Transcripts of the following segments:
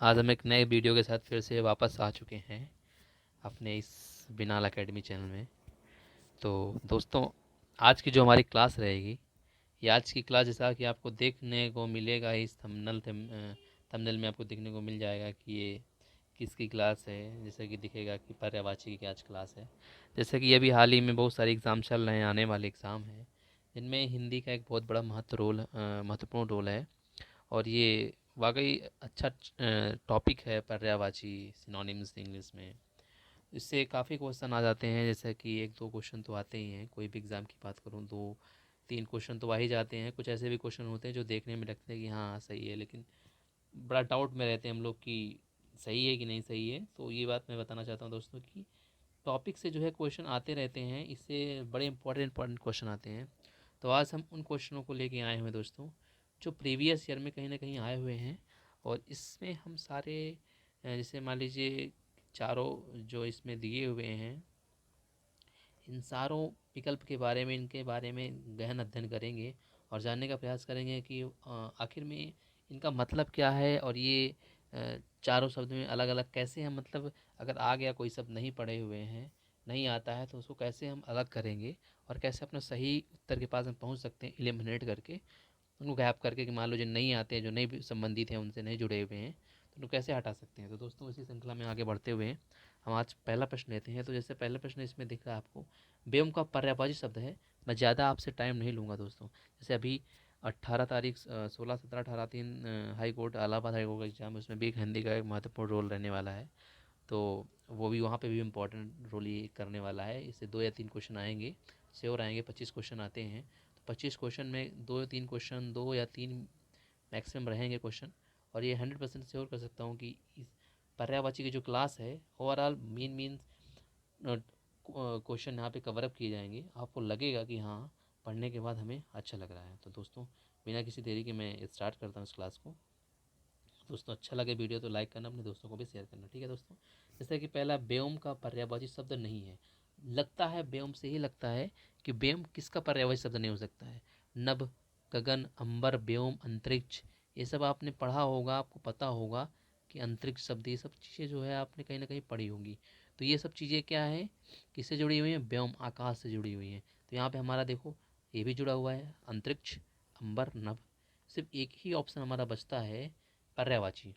आज हम एक नए वीडियो के साथ फिर से वापस आ चुके हैं अपने इस बिनाल एकेडमी चैनल में। तो दोस्तों, आज की जो हमारी क्लास रहेगी, ये आज की क्लास जैसा कि आपको देखने को मिलेगा इस थंबनेल में आपको देखने को मिल जाएगा कि ये किसकी क्लास है। जैसे कि दिखेगा कि पर्यायवाची की आज क्लास है। जैसे कि अभी हाल ही में बहुत सारे एग्ज़ाम चल रहे हैं, आने वाले एग्ज़ाम हैं, जिनमें हिंदी का एक बहुत बड़ा महत्वपूर्ण रोल है। और ये वाकई अच्छा टॉपिक है, पर्यायवाची सिनोनिम्स इंग्लिश में। इससे काफ़ी क्वेश्चन आ जाते हैं, जैसे कि एक दो क्वेश्चन तो आते ही हैं। कोई भी एग्ज़ाम की बात करूँ, दो तीन क्वेश्चन तो आ ही जाते हैं। कुछ ऐसे भी क्वेश्चन होते हैं जो देखने में लगते हैं कि हाँ सही है, लेकिन बड़ा डाउट में रहते हैं हम लोग कि सही है कि नहीं सही है। तो ये बात मैं बताना चाहता हूँ दोस्तों कि टॉपिक से जो है क्वेश्चन आते रहते हैं, इससे बड़े इंपॉर्टेंट क्वेश्चन आते हैं। तो आज हम उन क्वेश्चनों को लेके आए हुए हैं दोस्तों, जो प्रीवियस ईयर में कहीं ना कहीं आए हुए हैं। और इसमें हम सारे जैसे मान लीजिए चारों जो इसमें दिए हुए हैं, इन सारों विकल्प के बारे में, इनके बारे में गहन अध्ययन करेंगे और जानने का प्रयास करेंगे कि आखिर में इनका मतलब क्या है। और ये चारों शब्द में अलग अलग कैसे हम, मतलब अगर आ गया कोई शब्द नहीं पढ़े हुए हैं, नहीं आता है, तो उसको कैसे हम अलग करेंगे और कैसे अपना सही उत्तर के पास हम पहुंच सकते हैं, एलिमिनेट करके, उनको गैप करके। कि मान लो जो नहीं आते हैं, जो नहीं भी संबंधित हैं, उनसे नहीं जुड़े हुए हैं, तो उनको कैसे हटा सकते हैं। तो दोस्तों, इसी श्रृंखला में आगे बढ़ते हुए हम आज पहला प्रश्न लेते हैं। तो जैसे पहला प्रश्न इसमें दिख रहा है आपको, व्योम का पर्यायवाची शब्द है। मैं ज़्यादा आपसे टाइम नहीं लूँगा दोस्तों। जैसे अभी 18 तारीख 16 17 18 3 high court, Allahabad high court का एग्जाम है, उसमें भी एक हिंदी का एक महत्वपूर्ण रोल रहने वाला है। तो वो भी, वहाँ पे भी इम्पोर्टेंट रोल ये करने वाला है। इससे 2 या 3 क्वेश्चन आएंगे, श्योर आएंगे। 25 क्वेश्चन आते हैं, तो 25 क्वेश्चन में 2 या 3 क्वेश्चन, 2 या 3 मैक्सिमम रहेंगे क्वेश्चन। और ये 100% श्योर कर सकता हूँ कि इस पर्यायवाची की जो क्लास है, ओवरऑल मेन क्वेश्चन यहाँ पे कवरअप किए जाएंगे। आपको लगेगा कि हाँ, पढ़ने के बाद हमें अच्छा लग रहा है। तो दोस्तों, बिना किसी देरी के मैं स्टार्ट करता हूँ इस क्लास को। दोस्तों, अच्छा लगे वीडियो तो लाइक करना, अपने दोस्तों को भी शेयर करना, ठीक है दोस्तों। जैसे कि पहला, व्योम का पर्यायवाची शब्द नहीं है। लगता है व्योम से ही लगता है कि व्योम किसका पर्यायवाची शब्द नहीं हो सकता है। नभ, गगन, अंबर, व्योम, अंतरिक्ष, ये सब आपने पढ़ा होगा, आपको पता होगा कि अंतरिक्ष शब्द, ये सब चीज़ें जो है आपने कहीं ना कहीं पढ़ी होंगी। तो ये सब चीज़ें क्या है, किससे जुड़ी हुई हैं? व्योम, आकाश से जुड़ी हुई हैं। तो यहाँ पे हमारा देखो, ये भी जुड़ा हुआ है, अंतरिक्ष, अंबर, नभ। सिर्फ एक ही ऑप्शन हमारा बचता है, पर्यायवाची।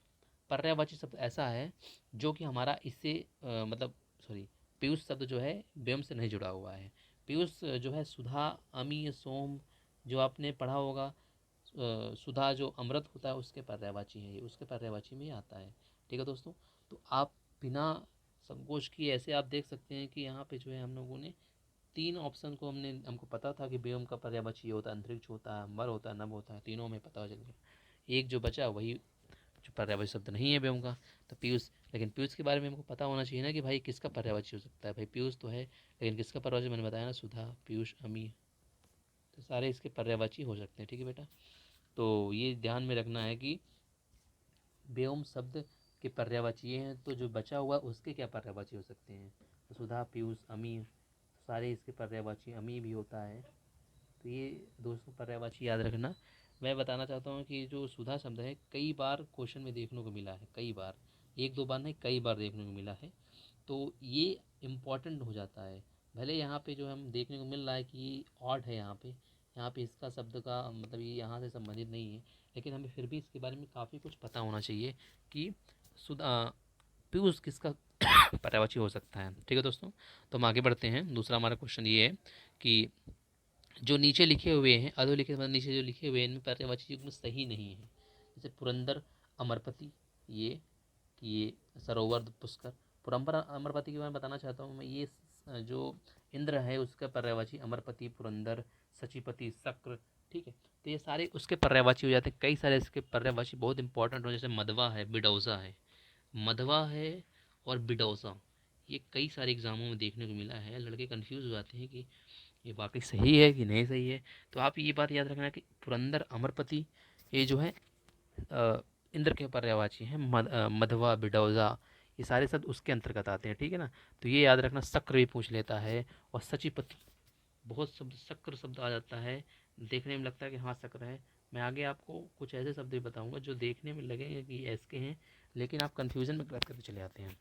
पर्यायवाची शब्द ऐसा है जो कि हमारा इससे मतलब सॉरी, पीयूष शब्द जो है व्योम से नहीं जुड़ा हुआ है। पीयूष जो है सुधा, अमी, सोम, जो आपने पढ़ा होगा, सुधा जो अमृत होता है उसके पर्यायवाची है, ये उसके पर्यायवाची में ही आता है। ठीक है दोस्तों। तो आप बिना संकोच किए ऐसे आप देख सकते हैं कि यहाँ पे जो है हम लोगों ने 3 ऑप्शन को, हमको पता था कि व्योम का पर्यायवाची ये होता है, अंतरिक्ष होता है, अम्बर होता है, नभ होता है, तीनों में पता चल गया। एक जो बचा वही जो पर्यायवाची शब्द नहीं है व्योम का, तो पीयूष। लेकिन पीयूष के बारे में हमको पता होना चाहिए ना कि भाई किसका पर्यायवाची हो सकता है। भाई पीयूष तो है, लेकिन किसका पर्यायवाची मैंने बताया ना, सुधा, पीयूष, अमी, तो सारे इसके पर्यायवाची हो सकते हैं। ठीक है बेटा, तो ये ध्यान में रखना है कि व्योम शब्द के पर्यायवाची हैं, तो जो बचा हुआ उसके क्या पर्यायवाची हो सकते हैं। तो सुधा, पीयूष, अमी, सारे इसके पर्यायवाची, अमी भी होता है। तो ये दोस्तों पर्यायवाची याद रखना। मैं बताना चाहता हूँ कि जो सुधा शब्द है, कई बार क्वेश्चन में देखने को मिला है, कई बार, एक दो बार नहीं, कई बार देखने को मिला है। तो ये इम्पॉर्टेंट हो जाता है। भले यहाँ पे जो हम देखने को मिल रहा है कि ऑड है, यहाँ पे इसका शब्द का मतलब ये यहाँ से संबंधित नहीं है, लेकिन हमें फिर भी इसके बारे में काफ़ी कुछ पता होना चाहिए कि सुधा, पीयूष किसका पर्यायवाची हो सकता है। ठीक है दोस्तों, तो हम आगे बढ़ते हैं। दूसरा हमारा क्वेश्चन ये है कि जो नीचे लिखे हुए हैं, अधोलिखित मतलब नीचे जो लिखे हुए हैं, इनमें पर्यायवाची युग्म सही नहीं है। जैसे पुरंदर, अमरपति, ये कि ये सरोवर, पुष्कर। पुरंदर, अमरपति के बारे में बताना चाहता हूँ मैं। ये जो इंद्र है उसका पर्यायवाची अमरपति, पुरंदर, सचिपति, शक्र। ठीक है, तो ये सारे उसके पर्यायवाची हो जाते हैं। कई सारे इसके पर्यायवाची बहुत इंपॉर्टेंट हो, जैसे मधवा है, बिडौसा है, मधवा है और बिडौसा। ये कई सारे एग्जामों में देखने को मिला है। लड़के कंफ्यूज हो जाते हैं कि ये वाकई सही है कि नहीं सही है। तो आप ये बात याद रखना कि पुरंदर, अमरपति, ये जो है इंद्र के पर्यायवाची हैं। मधवा, बिडौजा, ये सारे शब्द उसके अंतर्गत आते हैं। ठीक है ना, तो ये याद रखना। शक्र भी पूछ लेता है, और सचिपति, बहुत शब्द शक्र शब्द आ जाता है, देखने में लगता है कि हाँ शक्र है, मैं आगे आपको कुछ ऐसे शब्द भी बताऊंगा जो देखने में लगेंगे कि एस के हैं, लेकिन आप कन्फ्यूज़न में करते चले आते हैं।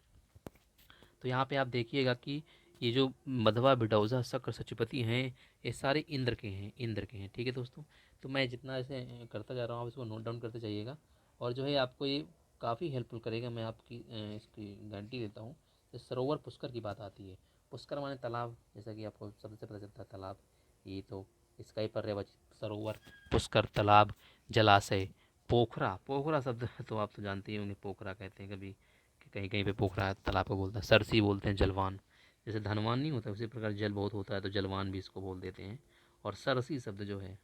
तो यहाँ पे आप देखिएगा कि ये जो मधवा बिडौजा शक्र सचिपति हैं, ये सारे इंद्र के हैं, इंद्र के हैं। ठीक है दोस्तों, तो मैं जितना ऐसे करता जा रहा हूँ आप इसको नोट डाउन करते जाइएगा, और जो है आपको ये काफ़ी हेल्पफुल करेगा, मैं आपकी इसकी गारंटी देता हूँ। जैसे सरोवर पुष्कर की बात आती है, पुष्कर माने तालाब, जैसा कि आपको सबसे पता चलता है तालाब, ये तो इसका ही पर्यायवाची सरोवर, पुष्कर, तालाब, जलाशय, पोखरा। पोखरा शब्द तो आप तो जानते ही होंगे, पोखरा कहते हैं कभी, कि कहीं कहीं पे पोखरा तालाब को बोलता है। सरसी बोलते हैं जलवान, जैसे धनवान नहीं होता उसी प्रकार जल बहुत होता है तो जलवान भी इसको बोल देते हैं। और सरसी शब्द जो है,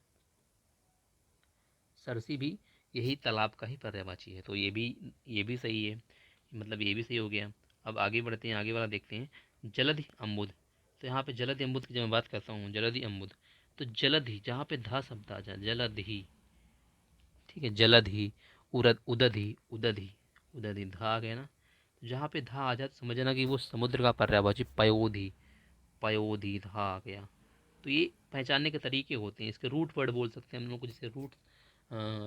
सरसी भी यही तालाब का ही पर्यायवाची है, तो ये भी सही है, मतलब ये भी सही हो गया। अब आगे बढ़ते हैं, आगे वाला देखते हैं, जलधि अम्बुद। तो यहाँ पे जलधि अम्बुद की जब मैं बात करता हूँ, जलधि अम्बुद, तो जलधि जहाँ पे धा शब्द आ जाए, जलधि, ठीक है, जलधि, उरद, उदधि, उदधि, उदधि, धा आ गया ना, तो जहाँ पे धा आ जाए तो समझना कि वो समुद्र का पर्यायवाची पयोधि, पयोधि धा आ गया। तो ये पहचानने के तरीके होते हैं, इसके रूट वर्ड बोल सकते हैं हम लोग को, जैसे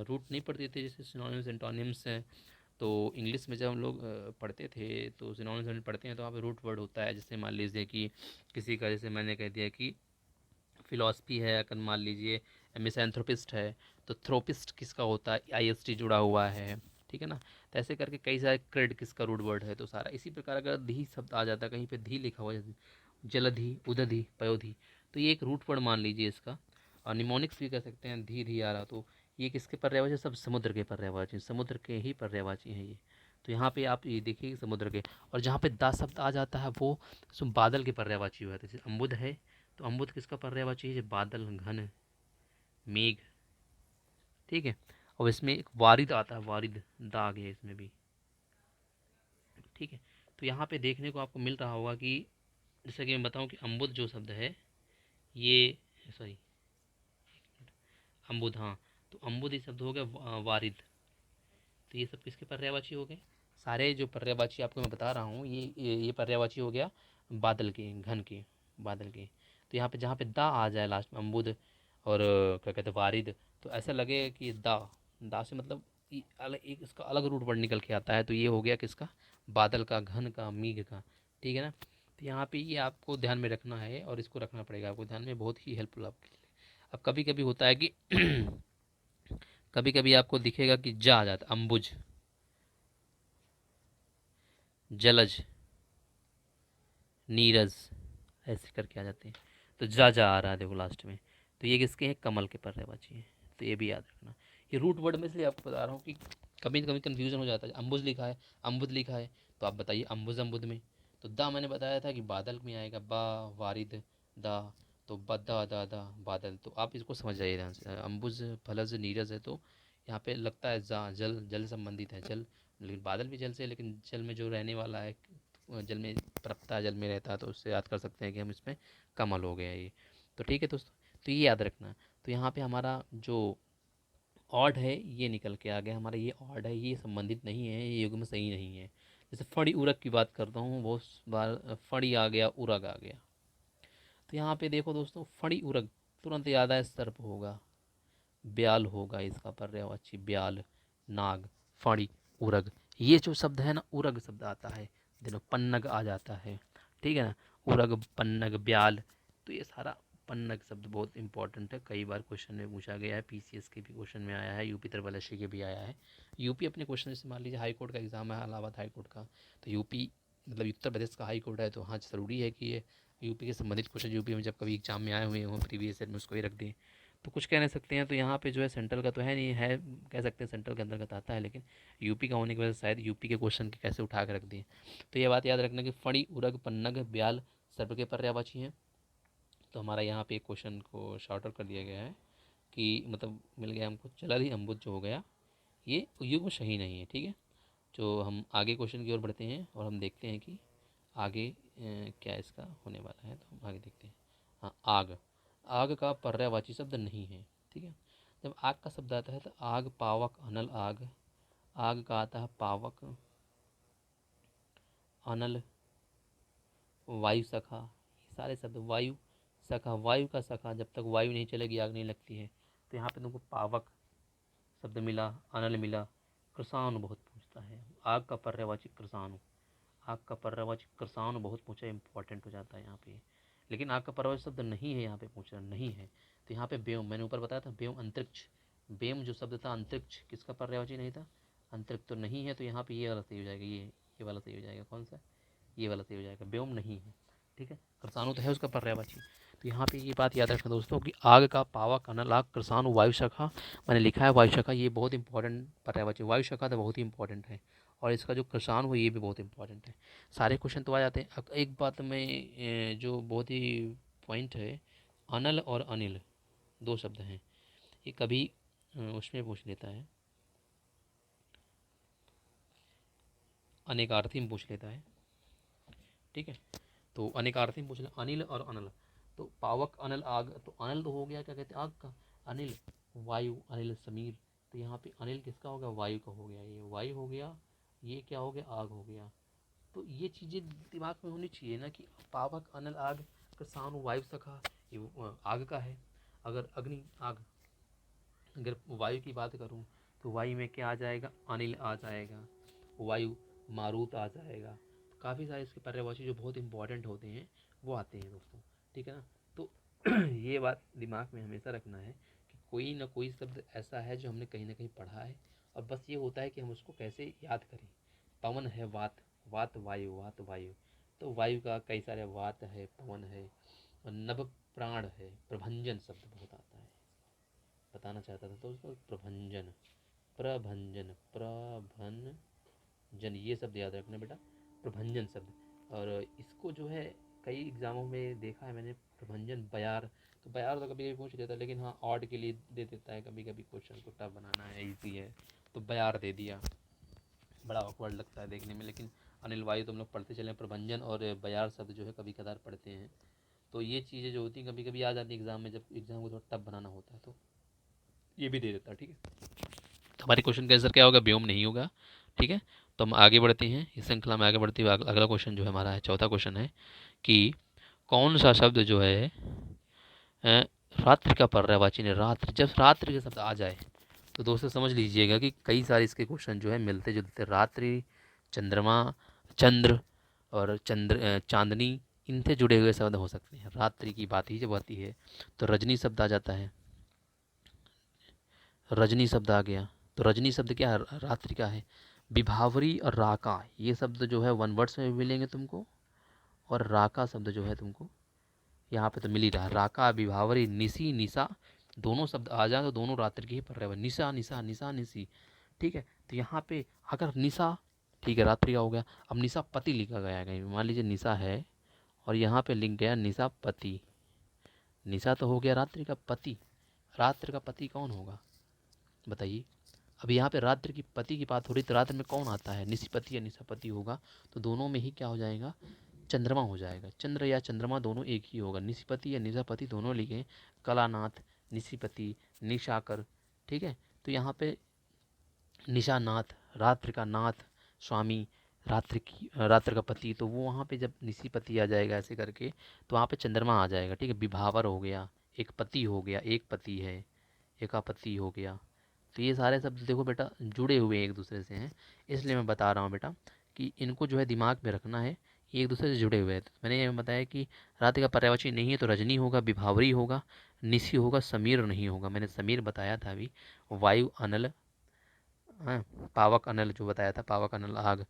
रूट नहीं पढ़ते थे, जैसे सिनोनिम्स एंटोनिम्स हैं, तो इंग्लिश में जब हम लोग पढ़ते थे तो सिनोनिम्स पढ़ते हैं तो वहाँ पे रूट वर्ड होता है। जैसे मान लीजिए कि किसी का, जैसे मैंने कह दिया कि फिलॉसफी है, अगर मान लीजिए मिसैंथ्रोपिस्ट है, तो थ्रोपिस्ट किसका होता है, आईएसटी जुड़ा हुआ है, ठीक है ना। तो ऐसे करके कई सारे, क्रेड किसका रूट वर्ड है, तो सारा इसी प्रकार अगर धी शब्द आ जाता है, कहीं पे धी लिखा हुआ है, जैसे जलधि, उदधि, पयोधि, तो ये एक रूट वर्ड मान लीजिए इसका। और निमोनिक्स भी कह सकते हैं, धी धी आ रहा, तो ये किसके पर्यायवाची, सब समुद्र के पर्यायवाची, समुद्र के ही पर्यायवाची हैं ये। तो यहाँ पे आप ये देखिए समुद्र के, और जहाँ पे दा शब्द आ जाता है वो बादल के पर्यायवाची हुआ है। जैसे अम्बुद है, तो अम्बुद किसका पर्यायवाची है, बादल, घन, मेघ, ठीक है। और इसमें एक वारिद आता है, वारिद, दाग है इसमें भी, ठीक है। तो यहाँ पे देखने को आपको मिल रहा होगा कि जैसा कि मैं बताऊं कि अम्बुद जो शब्द है, ये, सॉरी, अम्बुद, हाँ, तो अम्बुद ये शब्द हो गया वारिद। तो ये सब किसके पर्यायवाची हो गए, सारे जो पर्यायवाची आपको मैं बता रहा हूँ, ये पर्यायवाची हो गया बादल के, घन के, बादल के। तो यहाँ पे जहाँ पे दा आ जाए लास्ट में, अम्बुद और क्या कहते हैं वारिद, तो ऐसा लगे कि दा, दा से मतलब अलग एक इसका अलग रूट वर्ड निकल के आता है, तो ये हो गया किसका, बादल का, घन का, मेघ का, ठीक है ना। तो यहाँ पे ये आपको ध्यान में रखना है, और इसको रखना पड़ेगा आपको ध्यान में, बहुत ही हेल्पफुल आपके लिए। अब कभी कभी होता है कि कभी कभी आपको दिखेगा कि जा आ जाता, अम्बुज, जलज, नीरज, ऐसे करके आ जाते हैं। तो जा जा आ रहा है देखो लास्ट में, तो ये किसके हैं, कमल के पर्यायवाची हैं। तो ये भी याद रखना, ये रूट वर्ड में इसलिए आपको बता रहा हूँ कि कभी कभी कन्फ्यूजन हो जाता है। अम्बुज लिखा है, अम्बुद लिखा है, तो आप बताइए अम्बुज अम्बुद में, तो दा मैंने बताया था कि बादल में आएगा, बा, वारिद, दा, तो बदा दा दा बादल, तो आप इसको समझ जाइए ध्यान से। अम्बुज, फलज, नीरज है, तो यहाँ पे लगता है जा, जल, जल संबंधित है, जल, लेकिन बादल भी जल से, लेकिन जल में जो रहने वाला है, जल में प्रपता है, जल में रहता है, तो उससे याद कर सकते हैं कि हम इसमें कमल हो गया ये। तो ठीक है दोस्तों, तो ये याद रखना। तो यहाँ पे हमारा जो ऑड है ये निकल के आ गया हमारा, ये ऑड है, ये संबंधित नहीं है, ये युग्म सही नहीं है। जैसे फड़ी उरग की बात करता हूँ, बहुत बार फड़ी आ गया, उरग आ गया। तो यहाँ पे देखो दोस्तों, फड़ी उरग, तुरंत याद आए सर्प होगा, ब्याल होगा इसका पर्यायवाची, ब्याल, नाग, फड़ी, उरग। ये जो शब्द है ना, उरग शब्द आता है, देखो पन्नग आ जाता है, ठीक है ना, उरग, पन्नग, ब्याल, तो ये सारा पन्नग शब्द बहुत इंपॉर्टेंट है, कई बार क्वेश्चन में पूछा गया है, पीसीएस के भी क्वेश्चन में आया है, यूपी ट्रिपल एससी के भी आया है। यूपी अपने क्वेश्चन, जैसे मान लीजिए हाई कोर्ट का एग्जाम है, इलाहाबाद हाई कोर्ट का, तो यूपी मतलब उत्तर प्रदेश का हाई कोर्ट है, तो हाँ ज़रूरी है कि ये यूपी के संबंधित क्वेश्चन यूपी में जब कभी एग्जाम में आए हुए हों प्रीवियस ईयर में, उसको ही रख दें। तो कुछ कह नहीं सकते हैं, तो यहाँ पे जो है सेंट्रल का तो है नहीं है, कह सकते हैं सेंट्रल के अंतर्गत आता है, लेकिन यूपी का होने की वजह से शायद यूपी के क्वेश्चन के कैसे उठा के रख दिए। तो ये बात याद रखना कि फड़ी, उरग, पन्नग, ब्याल सर्व के पर्यायवाची हैं। तो हमारा यहाँ पे एक क्वेश्चन को शॉर्ट आउट कर दिया गया है कि मतलब मिल गया हमको, जलधि अम्बुज जो हो गया, ये युग्म सही नहीं है, ठीक है। जो हम आगे क्वेश्चन की ओर बढ़ते हैं और हम देखते हैं कि आगे क्या इसका होने वाला है, तो हम आगे देखते हैं। हाँ, आग, आग का पर्यायवाची शब्द नहीं है, ठीक है। जब आग का शब्द आता है तो आग, पावक, अनल, आग, आग का आता है पावक, अनल, वायु सखा, ये सारे शब्द, वायु सखा, वायु का सखा, जब तक वायु नहीं चलेगी आग नहीं लगती है, तो यहाँ पे तुमको पावक, शब्द मिला, अनल मिला, कृसाणु बहुत पूछता है। आग का पर्यायवाची कृसाणु, आग का पर्यायवाची कृसाणु बहुत पूछा, इंपॉर्टेंट हो जाता है यहाँ पे। लेकिन आग का पर्यायवाची शब्द नहीं है यहाँ पे पूछ रहा, नहीं है। तो यहाँ पे व्योम, मैंने ऊपर बताया था व्योम अंतरिक्ष, व्योम जो शब्द था अंतरिक्ष, किसका पर्यायवाची नहीं था? अंतरिक्ष तो नहीं है, तो यहाँ पे ये वाला सही हो जाएगा, ये वाला सही हो जाएगा। कौन सा? ये वाला सही हो जाएगा, व्योम नहीं है। ठीक है, कृसाणु तो है उसका पर्यायवाची। तो यहाँ पे ये बात याद रखना दोस्तों कि आग का पावक, अनल, आग, कृसाणु, वायु शाखा, मैंने लिखा है वायु शाखा, ये बहुत इंपॉर्टेंट पर्यायवाची। वायु शाखा तो बहुत ही इंपॉर्टेंट है, और इसका जो कृसाणु है ये भी बहुत इंपॉर्टेंट है। सारे क्वेश्चन तो आ जाते हैं। एक बात में जो बहुत ही पॉइंट है, अनल और अनिल दो शब्द हैं, ये कभी उसमें पूछ लेता है, अनेकार्थी में पूछ लेता है। ठीक है, तो अनेकार्थी में पूछ ले, अनिल और अनल। तो पावक, अनल, आग, तो अनल तो हो गया क्या कहते हैं आग का, अनिल वायु, अनिल समीर। तो यहाँ पे अनिल किसका हो गया? वायु का हो गया, ये वायु हो गया, ये क्या हो गया? आग हो गया। तो ये चीज़ें दिमाग में होनी चाहिए ना कि पावक, अनल, आग, कृसाणु, वायु सखा, ये आग का है। अगर अग्नि, आग, अगर वायु की बात करूँ तो वायु में क्या आ जाएगा? अनिल आ जाएगा, वायु, मारुत आ जाएगा। तो काफ़ी सारे इसके पर्यायवाची जो बहुत इंपॉर्टेंट होते हैं वो आते हैं दोस्तों। ठीक है ना, तो ये बात दिमाग में हमेशा रखना है कि कोई ना कोई शब्द ऐसा है जो हमने कहीं ना कहीं पढ़ा है, और बस ये होता है कि हम उसको कैसे याद करें। पवन है वात, वात वायु, वात वायु, तो वायु का कई सारे वात है, पवन है, और नभ प्राण है, प्रभंजन शब्द बहुत आता है, बताना चाहता था तो उसको प्रभंजन, प्रभंजन, प्रभंजन, ये शब्द याद रखना बेटा, प्रभंजन शब्द। और इसको जो है कई एग्जामों में देखा है मैंने, प्रभंजन, बयार। तो बयार तो कभी कभी पूछ लेता है, लेकिन हाँ ऑड के लिए दे देता है कभी कभी, क्वेश्चन को टफ बनाना है, इजी है तो बयार दे दिया, बड़ा ऑकवर्ड लगता है देखने में। लेकिन अनिल, वायु तो हम लोग पढ़ते चले, प्रभंजन और बयार शब्द जो है कभी कदार पढ़ते हैं। तो ये चीज़ें जो होती हैं कभी कभी आ जाती है एग्जाम में, जब एग्जाम को थोड़ा टफ बनाना होता है तो ये भी दे देता है। ठीक है, तो हमारे क्वेश्चन का आंसर क्या होगा? व्योम नहीं होगा। ठीक है, तो हम आगे बढ़ते हैं इस श्रृंखला में, आगे बढ़ते हुए अगला क्वेश्चन जो है हमारा है, चौथा क्वेश्चन है कि कौन सा शब्द जो है रात्रि का पर्यायवाची ने, रात्रि, जब रात्रि के शब्द आ जाए तो दोस्तों समझ लीजिएगा कि कई सारे इसके क्वेश्चन जो है मिलते जुलते, रात्रि, चंद्रमा, चंद्र और चांदनी, इनसे जुड़े हुए शब्द हो सकते हैं। रात्रि की बात ही जब आती है तो रजनी शब्द आ जाता है, रजनी शब्द आ गया। तो रजनी शब्द क्या है? रात्रि का है। विभावरी और राका, ये शब्द जो है वन वर्ड्स में मिलेंगे तुमको, और राका शब्द जो है तुमको यहाँ पे तो मिल ही रहा है। राका, विभावरी, निशी, निशा, दोनों शब्द आ जाए तो दोनों रात्रि के ही पढ़ रहे हैं, निशा, निशा, निशा, निशी। ठीक है, तो यहाँ पे अगर निशा, ठीक है, रात्रि का हो गया। अब निशा पति लिखा गया है कहीं, मान लीजिए निशा है और यहाँ पे लिख गया निशा पति, निशा तो हो गया रात्रि का पति, रात्रि का पति कौन होगा बताइए? अब यहाँ पे रात्रि की पति की बात हो रही, तो रात्रि में कौन आता है? निशिपति या निशापति होगा, तो दोनों में ही क्या हो जाएगा? चंद्रमा हो जाएगा। चंद्र या चंद्रमा दोनों एक ही होगा, निशिपति या निशापति दोनों लिखे, कलानाथ, निशिपति, निशाकर। ठीक है, तो यहाँ पे निशानाथ, रात्रि का नाथ, स्वामी, रात्रि का पति, तो वो वहाँ पे जब निशिपति आ जाएगा ऐसे करके, तो वहाँ पे चंद्रमा आ जाएगा। ठीक है, विभावर हो गया, एक पति हो गया, एक पति है, एकापति हो गया। तो ये सारे शब्द देखो बेटा जुड़े हुए एक दूसरे से हैं, इसलिए मैं बता रहा हूँ बेटा कि इनको जो है दिमाग में रखना है, ये एक दूसरे से जुड़े हुए हैं। तो मैंने ये बताया कि रात्रि का पर्यायवाची नहीं है तो रजनी होगा, विभावरी होगा, निशी होगा, समीर नहीं होगा, मैंने समीर बताया था अभी। वायु, अनल, हाँ, पावक, अनल जो बताया था, पावक, अनल, आग,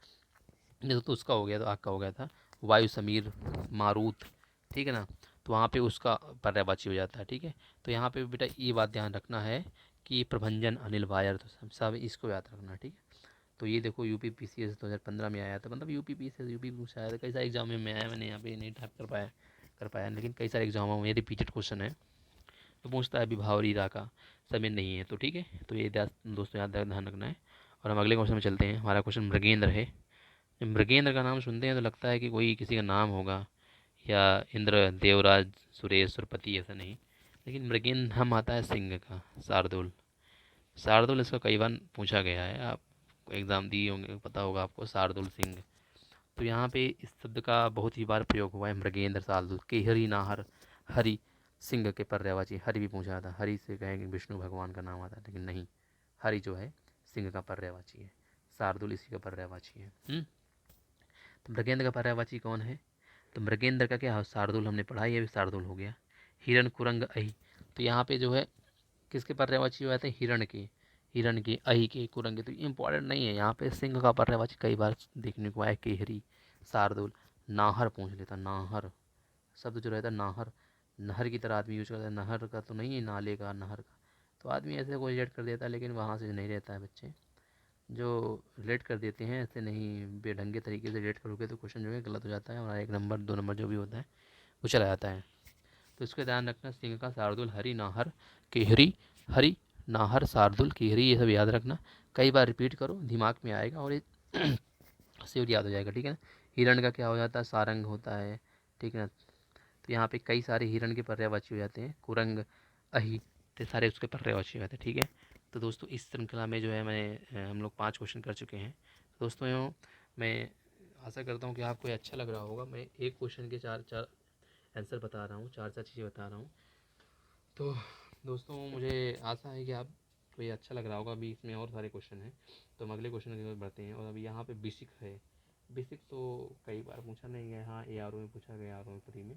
ये तो उसका हो गया, तो आग का हो गया था। वायु, समीर, मारुत, ठीक है ना, तो वहाँ पे उसका पर्यायवाची हो जाता है। ठीक है, तो यहाँ पे बेटा ये बात ध्यान रखना है कि प्रभंजन, अनिल, वायर, तो सब इसको याद रखना। ठीक है, तो ये देखो यूपी पीसीएस 2015 में आया था, मतलब यूपी पीसीएस यूपी पूछा आया था, कई सारे एग्जाम में आया, मैंने यहाँ पे नहीं टाइप कर पाया, लेकिन कई सारे एग्जामों में रिपीटेड क्वेश्चन है। तो पूछता है विभावरी, राका, समय नहीं है। तो ठीक है, तो ये दोस्तों याद ध्यान रखना है। और हम अगले क्वेश्चन में चलते हैं। हमारा क्वेश्चन मृगेंद्र है। मृगेंद्र का नाम सुनते हैं तो लगता है कि कोई किसी का नाम होगा, या इंद्र, देवराज, सुरेश, सुरपति, ऐसा नहीं। लेकिन मृगेंद्र नाम आता है सिंह का, शार्दुल, शार्दुल इसका कई बार पूछा गया है, आप एग्ज़ाम दिए होंगे, पता होगा आपको, शार्दुल सिंह। तो यहाँ पे इस शब्द का बहुत ही बार प्रयोग हुआ है, मृगेंद्र, शार्दुल, केहरी, नाहर, हरि, सिंह के पर्यायवाची, हरि भी पूछा था, हरि से कहेंगे विष्णु भगवान का नाम आता है, लेकिन नहीं, हरि जो है सिंह का पर्यायवाची है, शार्दुल इसी का पर्यायवाची है। तो मृगेंद्र का पर्यायवाची कौन है? तो मृगेंद्र का क्या है, शार्दुल हमने पढ़ा, ये भी शार्दुल हो गया। हिरण कुरंग अहि, तो यहाँ पे जो है किसके पर्यायवाची हो जाते हैं? हिरण के, हिरण के, अहि के, कुरंग के। तो इंपॉर्टेंट नहीं है यहाँ पे, सिंह का पर्यायवाची कई बार देखने को आया, केहरी, शार्दुल। नाहर पूछ लेता, नाहर शब्द जो रहता है नाहर, नहर की तरह आदमी यूज करता है, नहर का तो नहीं है, नाले का, नहर का। तो आदमी ऐसे कोई रिलेट कर देता है, लेकिन वहाँ से नहीं रहता है बच्चे, जो रिलेट कर देते हैं ऐसे नहीं, बेढंगे तरीके से रिलेट करोगे तो क्वेश्चन जो है गलत हो जाता है, और 1 नंबर 2 नंबर जो भी होता है वो चला जाता है। तो इसका ध्यान रखना, सिंह का, शार्दुल, हरि, नाहर, केहरी, हरि, नाहर, शार्दुल, केहरी, ये सब याद रखना। कई बार रिपीट करो, दिमाग में आएगा और ये सिर याद हो जाएगा, ठीक है ना। हिरण का क्या हो जाता है? सारंग होता है, ठीक है ना। तो यहाँ पे कई सारे हिरण के पर्यायवाची हो जाते हैं, कुरंग, अहि, तो सारे उसके पर्यायवाची हो जाते हैं, ठीक है। तो दोस्तों इस श्रृंखला में जो है हम लोग 5 क्वेश्चन कर चुके हैं। दोस्तों मैं आशा करता हूँ कि आपको ये अच्छा लग रहा होगा। मैं एक क्वेश्चन के चार चार आंसर बता रहा हूँ, चार चार चीज़ें बता रहा हूँ। तो दोस्तों मुझे आशा है कि आपको ये अच्छा लग रहा होगा। अभी इसमें और सारे क्वेश्चन हैं, तो हम अगले क्वेश्चन की ओर बढ़ते हैं। और अभी यहाँ पे बेसिक है, बेसिक तो कई बार पूछा नहीं है। हाँ, ARO में पूछा गया, ARO में फ्री में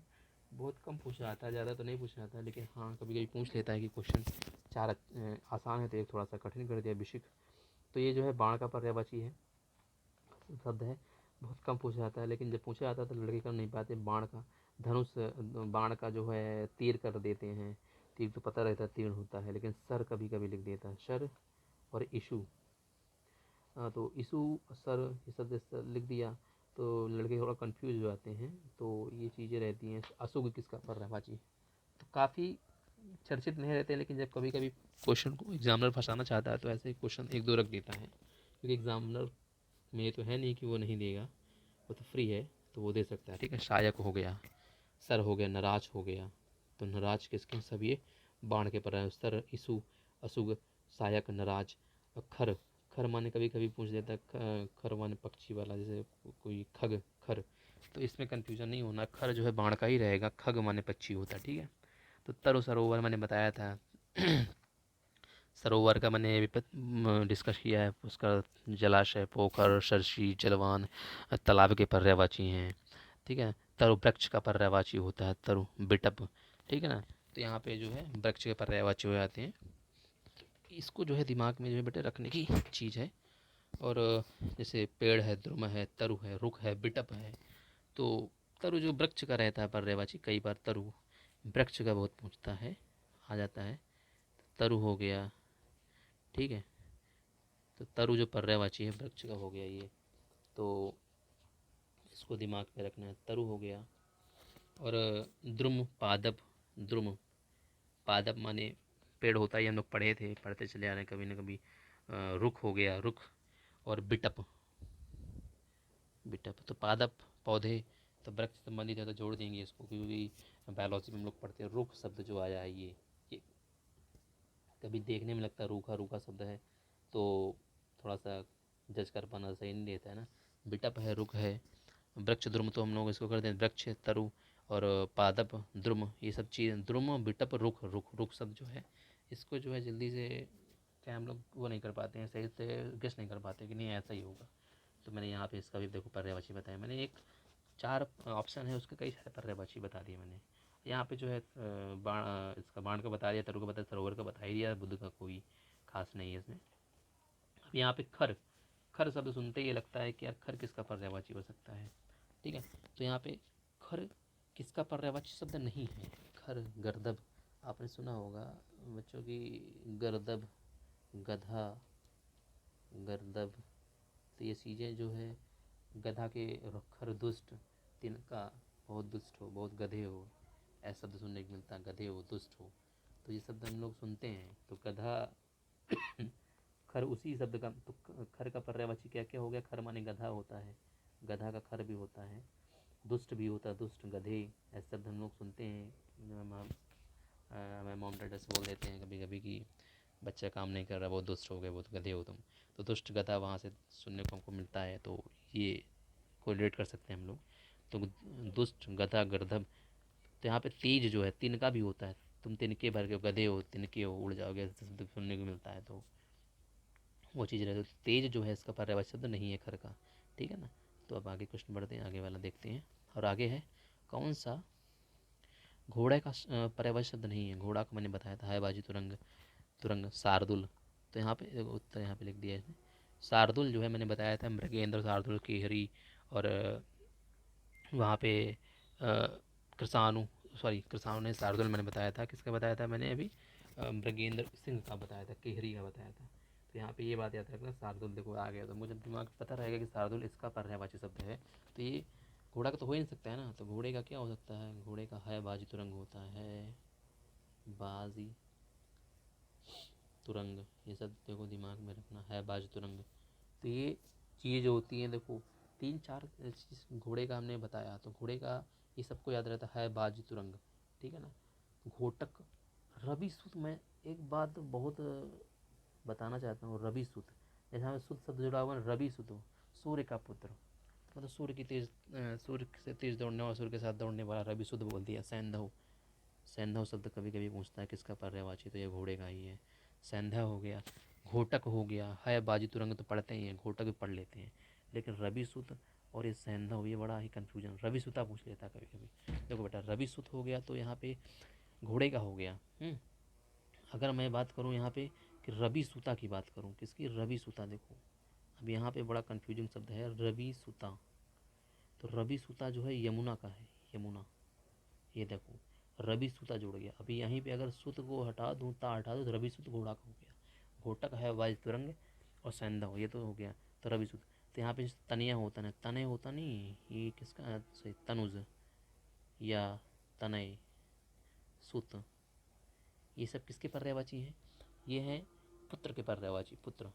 बहुत कम पूछा जाता है, ज़्यादा तो नहीं पूछा जाता है, लेकिन हाँ कभी कभी पूछ लेता है कि क्वेश्चन 4 आसान है तो एक थोड़ा सा कठिन कर दिया बेसिक। तो ये जो है बाण का पर्यायवाची है, शब्द है, बहुत कम पूछा जाता है, लेकिन जब पूछा जाता है तो लड़के कर नहीं पाते। बाण का, धनुष, बाण का जो है तीर कर देते हैं, तीर तो पता रहता है तीर होता है, लेकिन सर कभी कभी लिख देता है, सर। और इशू, तो इशू, सर, ये सब लिख दिया तो लड़के थोड़ा कंफ्यूज हो जाते हैं। तो ये चीज़ें रहती हैं। अशुभ किसका पर्यायवाची? तो काफ़ी चर्चित नहीं रहते, लेकिन जब कभी कभी क्वेश्चन को एग्जामिनर फंसाना चाहता है तो ऐसे क्वेश्चन 1 2 रख देता है, क्योंकि एग्जामिनर में ये तो है नहीं कि वो नहीं देगा, वो तो फ्री है, तो वो दे सकता है, ठीक है। शायक हो गया, सर हो गया, नराज हो गया। तो नराज किसके? सब ये बाण के पर है। सर, इशू, अशुग, शायक, नराज। और खर, खर माने कभी कभी पूछ देता है, खर माने पक्षी वाला, जैसे कोई खग, खर। तो इसमें कंफ्यूजन नहीं होना, खर जो है बाण का ही रहेगा, खग माने पक्षी होता है, ठीक है। तो तरु सरोवर मैंने बताया था सरोवर का मैंने अभी डिस्कस किया है, उसका जलाशय, पोखर, सरसी, जलवान, तालाब के पर्यायवाची हैं, ठीक है। तरु वृक्ष का पर्यायवाची होता है, तरु, बिटप, ठीक है ना। तो यहाँ पे जो है वृक्ष के पर्यायवाची हो जाते हैं। इसको जो है दिमाग में जो है बेटे रखने की चीज़ है। और जैसे पेड़ है, द्रुम है, तरु है, रुख है, बिटप है। तो तरु जो वृक्ष का रहता है पर्यायवाची, कई बार तरु वृक्ष का बहुत पूछता है, आ जाता है। तरु हो गया, ठीक है। तो तरु जो पर्यायवाची है वृक्ष का हो गया ये, तो इसको दिमाग में रखना है, तरु हो गया। और द्रुम, पादप, द्रुम, पादप माने पेड़ होता है, ये हम लोग पढ़े थे, पढ़ते चले आ रहे हैं कभी ना कभी। रुख हो गया, रुख। और बिटप, बिटप तो पादप, पौधे, तो वृक्ष संबंधित है तो जोड़ देंगे इसको, क्योंकि बायोलॉजी में हम लोग पढ़ते हैं रुख शब्द जो आया है ये कभी देखने में लगता है रूखा रूखा शब्द है, तो थोड़ा सा जज कर पाना सही नहीं रहता है ना। बिटप है, रुख है। वृक्ष, द्रुम तो हम लोग इसको कर दें वृक्ष, तरु। और पादप, द्रुम, ये सब चीज़, द्रुम, बिटप, रुख, रुख, रुख शब्द जो है इसको जो है जल्दी से क्या हम लोग वो नहीं कर पाते हैं, सही से गेस नहीं कर पाते कि नहीं ऐसा ही होगा। तो मैंने यहाँ पे इसका भी देखो पर्यायवाची बताया मैंने, एक 4 ऑप्शन है उसके, कई सारे पर्यायवाची बता दिए मैंने। यहाँ पे जो है बाण, इसका बाण का बता दिया, तरु का बता, सरोवर का बता ही दिया, बुद्ध का कोई खास नहीं है इसमें। अब यहाँ पे खर, खर शब्द सुनते ही ये लगता है कि यार खर किसका पर्यायवाची हो सकता है, ठीक है। तो यहाँ पे खर किसका पर्यायवाची शब्द नहीं है। खर, गर्दभ, आपने सुना होगा बच्चों की, गर्दभ, गधा, गर्दभ। तो ये चीज़ें जो है गधा के, खर दुष्ट, तिनका, बहुत दुष्ट हो, बहुत गधे हो, ऐसा शब्द सुनने को मिलता है, गधे हो, दुष्ट हो। तो ये शब्द हम लोग सुनते हैं। तो गधा, खर उसी शब्द का, तो खर का पर्यायवाची क्या क्या हो गया? खर माने गधा होता है, गधा का खर भी होता है, दुष्ट भी होता है, दुष्ट, गधे, ऐसे शब्द हम लोग सुनते हैं। हमारे मॉम डैड से बोल देते हैं कभी कभी कि बच्चा काम नहीं कर रहा, बहुत दुष्ट हो गए, बहुत गधे हो तुम। तो दुष्ट, गधा वहाँ से सुनने को हमको मिलता है, तो ये कोरिलेट कर सकते हैं हम लोग। तो दुष्ट, गधा, गर्दभ। तो यहाँ पे तेज जो है, तिनका भी होता है, तुम तिनके भर के हो, गधे हो, तिनके हो, उड़ जाओगे, ऐसे शब्द सुनने को मिलता है। तो वो चीज़ रहे। तो तेज जो है इसका पर्यायवाची शब्द नहीं है खर का, ठीक है ना। तो अब आगे क्वेश्चन बढ़ते हैं, आगे वाला देखते हैं। और आगे है कौन सा घोड़े का पर्यायवाची शब्द नहीं है। घोड़ा को मैंने बताया था, है बाजी तुरंग, तुरंग शार्दुल। तो यहाँ पे देखो उत्तर यहाँ पे लिख दिया है इसने। शार्दुल जो है मैंने बताया था, मृगेंद्र शार्दुल केहरी, और वहाँ पे कृषाणु, सॉरी कृषाणु ने शार्दुल मैंने बताया था। किसका बताया था मैंने अभी, मृगेंद्र सिंह का बताया था, केहरी का बताया था। तो यहाँ पे ये बात याद रखना, शार्दुल देखो आ गया तो मुझे दिमाग पता रहेगा कि शार्दुल इसका पर्यायवाची शब्द है। तो ये घोड़ा का तो हो ही नहीं सकता है ना, तो घोड़े का क्या हो सकता है, घोड़े का है बाजी तुरंग होता है, बाजी तुरंग, ये सब देखो दिमाग में रखना है, बाजी तुरंग। तो ये चीज़ होती है देखो, तीन चार चीज़ घोड़े का हमने बताया, तो घोड़े का ये सबको याद रहता है, बाजी तुरंग, ठीक है ना। घोटक, रवि सुत, मैं एक बात बहुत बताना चाहता हूँ, रवि सुत, जैसे हमें सुत शब्द जुड़ा हुआ है, रवि सुत हो, सूर्य का पुत्र, मतलब सूर्य की तेज, सूर्य से तेज दौड़ने वाला, सूर्य के साथ दौड़ने वाला, रवि सुत बोल दिया। सैंधव, सैंधव शब्द कभी कभी पूछता है किसका पर्यायवाची, तो ये घोड़े का ही है, सैंधव हो गया। घोटक हो गया, है बाजी तुरंग तो पढ़ते ही हैं, घोटक भी पढ़ लेते हैं, लेकिन रवि सुत और ये सैंधव ये बड़ा ही कन्फ्यूजन, रवि सुता पूछ लेता है कभी कभी। देखो बेटा रवि सुत हो गया तो यहाँ पे घोड़े का हो गया। अगर मैं बात करूँ यहाँ पे कि रवि सुता की बात करूँ, किसकी, रवि सुता, देखो अब यहाँ पे बड़ा कन्फ्यूजिंग शब्द है रवि सुता। तो रवि सुता जो है यमुना का है, यमुना, ये देखो रवि सुता जुड़ गया। अभी यहीं पे अगर सुत को हटा दूँ, ता हटा दूँ, तो रवि सुत घोड़ा का हो गया। घोटक है वाज तुरंग और सैंधव, ये तो हो गया, तो रवि सुत। तो यहाँ पे तनिया होता नहीं, तनय होता नहीं, ये किसका सही, तनुज या तनय, सुत, ये सब किसके पर्यायवाची हैं, ये हैं पुत्र के पर्यायवाची, पुत्र,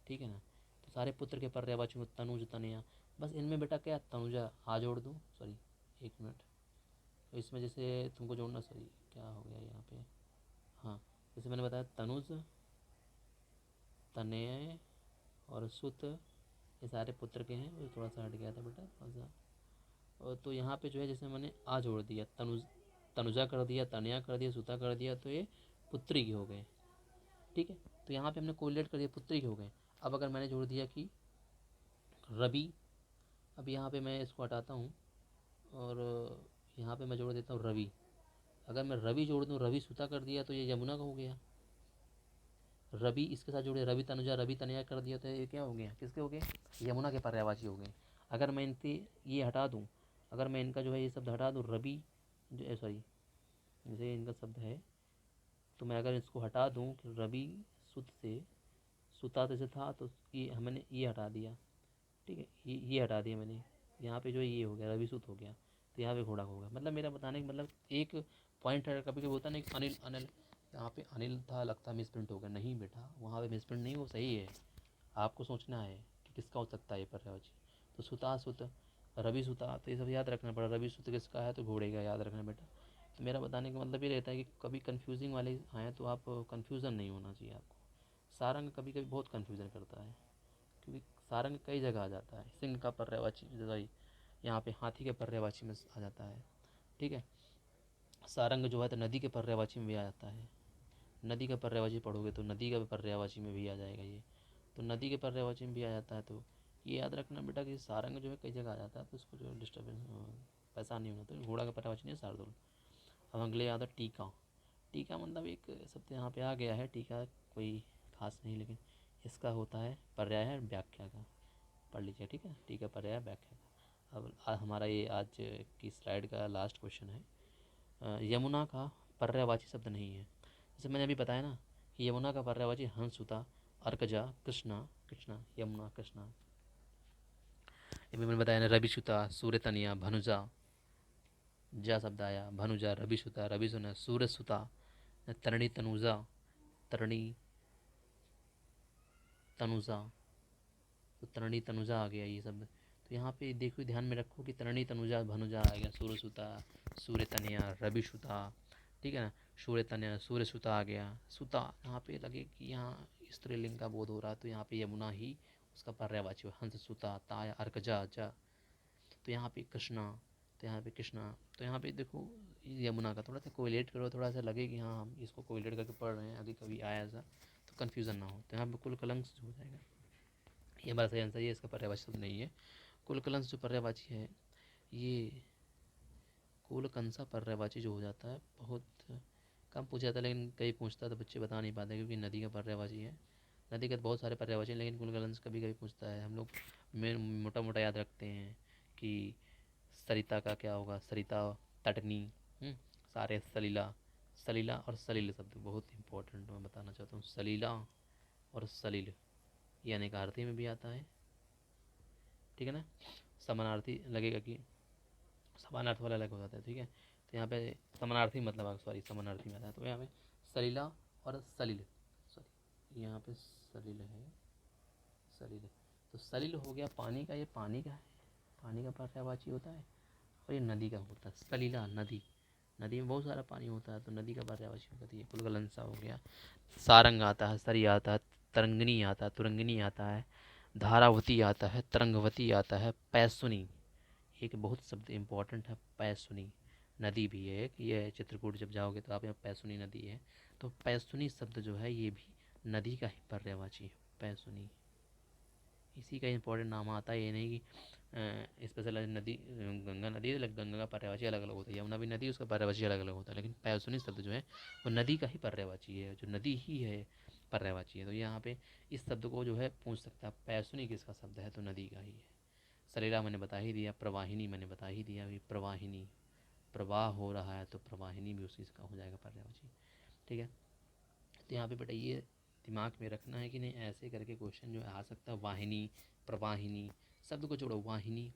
ठीक है ना। तो सारे पुत्र के पर्यायवाची में तनुज तनया, बस इनमें बेटा क्या तनुजा आ जोड़ दूँ, सॉरी एक मिनट, तो इसमें जैसे तुमको जोड़ना, सॉरी क्या हो गया यहाँ पे, हाँ जैसे मैंने बताया तनुज, तनय और सुत, ये सारे पुत्र के हैं, वो थोड़ा सा हट गया था बेटा थोड़ा सा। और तो यहाँ पे जो है जैसे मैंने आ जोड़ दिया, तनुज, तनुजा कर दिया, तनया कर दिया, सुता कर दिया, तो ये पुत्री के हो गए, ठीक है। तो यहाँ पे हमने कोरिलेट कर दिया, पुत्री के हो गए। अब अगर मैंने जोड़ दिया कि रवि, अब यहाँ पे मैं इसको हटाता हूँ और यहाँ पे मैं जोड़ देता हूँ रवि। अगर मैं रवि जोड़ दूँ, रवि सुता कर दिया, तो ये यमुना का हो गया। रवि इसके साथ जोड़े, रवि तनुजा, रवि तनया कर दिया, तो ये क्या हो गया, किसके हो गए, यमुना के पर्यायवाची हो गए। अगर मैं इनके ये हटा दूँ, अगर मैं इनका जो है ये शब्द हटा दूँ, रवि जो सॉरी जैसे इनका शब्द है, तो मैं अगर इसको हटा दूँ कि रवि सुत से, सुता जैसे था, तो ये मैंने ये हटा दिया, ठीक है, ये हटा दिया मैंने, यहाँ पे जो है ये हो गया, रवि सुत हो गया, तो यहाँ पे घोड़ा होगा। मतलब मेरा बताने का मतलब एक पॉइंट है, कभी कभी होता नहीं अनिल, अनिल यहाँ पे अनिल था, लगता मिस प्रिंट हो गया, नहीं बेटा वहाँ पे मिस प्रिंट नहीं, वो सही है। आपको सोचना है कि किसका हो सकता है ये पर्यायवाची। तो सुता सुत, रवि सुता, तो ये सब याद रखना पड़ा, रवि सुत किसका है, तो घोड़े का याद रखना बेटा। तो मेरा बताने का मतलब ये रहता है कि कभी कन्फ्यूजिंग वाले आए तो आप कन्फ्यूज़न नहीं होना चाहिए आपको। सारंग कभी कभी बहुत कन्फ्यूज़न करता है, क्योंकि सारंग कई जगह आ जाता है, सिंह का पर्यायवाची, सॉरी यहाँ पे हाथी के पर्यायवाची में आ जाता है, ठीक है। सारंग जो है तो नदी के पर्यायवाची में भी आ जाता है, नदी का पर्यायवाची पढ़ोगे तो नदी का पर्यायवाची में भी आ जाएगा ये, तो नदी के पर्यायवाची में भी आ जाता है। तो ये याद रखना बेटा कि सारंग जो है कई जगह आ जाता है, तो उसको जो डिस्टर्बेंस परेशान नहीं होना। तो घोड़ा का पर्यायवाची नहीं है शार्दुल। अब अगले याद है टीका। टीका मतलब एक शब्द यहाँ पे आ गया है, टीका कोई खास नहीं, लेकिन इसका होता है पर्याय है व्याख्या का, पढ़ लीजिए, ठीक है, टीका पर्याय व्याख्या का। अब हमारा ये आज की स्लाइड का लास्ट क्वेश्चन है, यमुना का पर्यायवाची शब्द नहीं है। जैसे मैंने अभी बताया ना कि यमुना का पर्यायवाची हंसुता, अर्कजा, कृष्णा, कृष्णा, यमुना, कृष्णा। ये भी मैंने बताया ना, रविसुता, सूर्यतनिया, भनुजा, जा शब्द आया, भनुजा, रविसुता, रविसुना, सूर्यसुता, तरणी तनुजा, तरणी तनुजा, तो तरणी तनुजा आ गया ये शब्द। तो यहाँ पे देखो, ध्यान में रखो कि तरणी तनुजा, भनुजा आ गया, सूर्यसुता, सूर्यतनया, रविसुता, ठीक है ना, सूर्यतनया, सूर्यसुता आ गया। सुता यहाँ पे लगे कि यहाँ स्त्रीलिंग का बोध हो रहा है, तो यहाँ पे यमुना ही उसका पर्यायवाची हो, हंस सुता, ताया, अर्कजा, जा। तो यहाँ पे कृष्णा, तो यहाँ पे कृष्णा, तो यहाँ पे देखो यमुना का थोड़ा सा कोरिलेट करो, थोड़ा सा लगे कि हाँ हम इसको कोरिलेट करके पढ़ रहे हैं, आगे कभी आया ऐसा तो कन्फ्यूज़न ना हो। तो यहाँ पर कुलकलंश हो जाएगा, ये हमारा सही आंसर है, इसका पर्यायवाची शब्द नहीं है। कुलकलंश जो पर्यायवाची है, ये कुलकंसा पर्यायवाची जो हो जाता है, बहुत कम पूछा जाता है, लेकिन कई पूछता है तो बच्चे बता नहीं पाते क्योंकि नदी का पर्यायवाची है। नदी के बहुत सारे पर्यायवाची हैं, लेकिन कुलकलंश कभी कभी पूछता है। हम लोग में मोटा मोटा याद रखते हैं कि सरिता का क्या होगा, सरिता, तटनी, सारे, सलीला। सलीला और सलिल शब्द बहुत इंपॉर्टेंट मैं बताना चाहता हूँ। सलीला और सलिल ये अनेकार्थी में भी आता है, ठीक है ना। समानार्थी लगेगा कि समानार्थी वाला अलग हो जाता है, ठीक है। तो यहाँ पे समानार्थी मतलब, सॉरी, समानार्थी में आता है। तो यहाँ पे सलीला और सलिल, सॉरी यहाँ पे सलिल है, सलिल। तो सलिल हो गया पानी का, ये पानी का है, पानी का पर्यायवाची होता है। और ये नदी का होता है, सलीला नदी, नदी में बहुत सारा पानी होता है, तो नदी का पर्यायवाची होता है। ये कुलकलंसा हो गया। सारंग आता है, सरी आता है, तरंगिणी आता है, तुरंगिनी आता है, धारावती आता है, तरंगवती आता है, पैसुनी, एक बहुत शब्द इम्पोर्टेंट है, पैसुनी नदी भी है एक, ये चित्रकूट जब जाओगे तो आप यहाँ पैसुनी नदी है। तो पैसुनी शब्द जो है ये भी नदी का ही पर्यायवाची है, पैसुनी। इसी का इम्पोर्टेंट नाम आता है, ये नहीं कि स्पेशल नदी, गंगा नदी है, गंगा का पर्यायवाची अलग अलग होता है, यमुना भी नदी, उसका पर्यायवाची अलग अलग होता है, लेकिन पैसुनी शब्द जो है वो नदी का ही पर्यायवाची है, जो नदी ही है पर्यायवाची है। तो यहाँ पे इस शब्द को जो है पूछ सकता है, पैसुनी किसका शब्द है, तो नदी का ही है। सलीला मैंने बता ही दिया, प्रवाहिनी मैंने बता ही दिया, अभी प्रवाहिनी, प्रवाह हो रहा है तो प्रवाहिनी भी उसी का हो जाएगा पर्यायवाची, ठीक है। तो यहाँ पे बेटा ये दिमाग में रखना है कि नहीं, ऐसे करके क्वेश्चन जो आ सकता है, वाहिनी, प्रवाहिनी, शब्द को जोड़ो, वाहिनी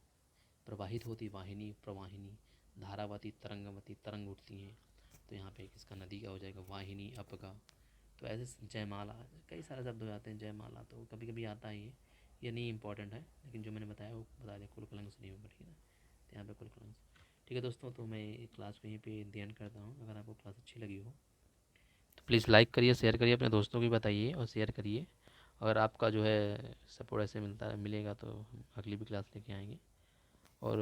प्रवाहित होती, वाहिनी प्रवाहिनी, धारावती, तरंगवती, तरंग उठती हैं, तो यहाँ पे किसका, नदी का हो जाएगा, वाहिनी, अप का। तो ऐसे जयमाला, कई सारे शब्द हो जाते हैं, जयमाला तो कभी कभी आता ही है, ये नहीं इंपॉर्टेंट है, लेकिन जो मैंने बताया वो बता दें, कुलकलंश नहीं होगा, ठीक है ना। तो यहाँ पे कुलकलंश, ठीक है दोस्तों। तो मैं क्लास को यहीं पे ध्यान करता हूँ। अगर आपको क्लास अच्छी लगी हो तो प्लीज़ लाइक करिए, शेयर करिए, अपने दोस्तों को भी बताइए और शेयर करिए। अगर आपका जो है सपोर्ट ऐसे मिलेगा तो हम अगली भी क्लास लेके आएंगे। और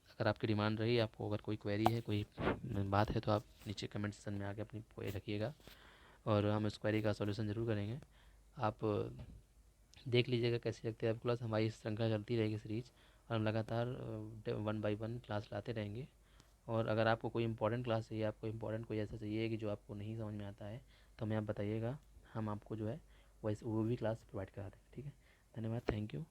अगर आपकी डिमांड रही, आपको अगर कोई क्वेरी है, कोई बात है, तो आप नीचे कमेंट सेक्शन में आके अपनी क्वेरी रखिएगा और हम उस क्वेरी का सॉल्यूशन ज़रूर करेंगे। आप देख लीजिएगा कैसी लगती है आपकी क्लास। हमारी श्रृंखला चलती रहेगी सीरीज, और हम लगातार 1 by 1 क्लास लाते रहेंगे। और अगर आपको कोई इंपॉर्टेंट क्लास चाहिए, आपको इंपॉर्टेंट कोई ऐसा चाहिए कि जो आपको नहीं समझ में आता है, तो हमें आप बताइएगा, हम आपको जो है वैसे वो भी क्लास प्रोवाइड करा देंगे, ठीक है। धन्यवाद, थैंक यू।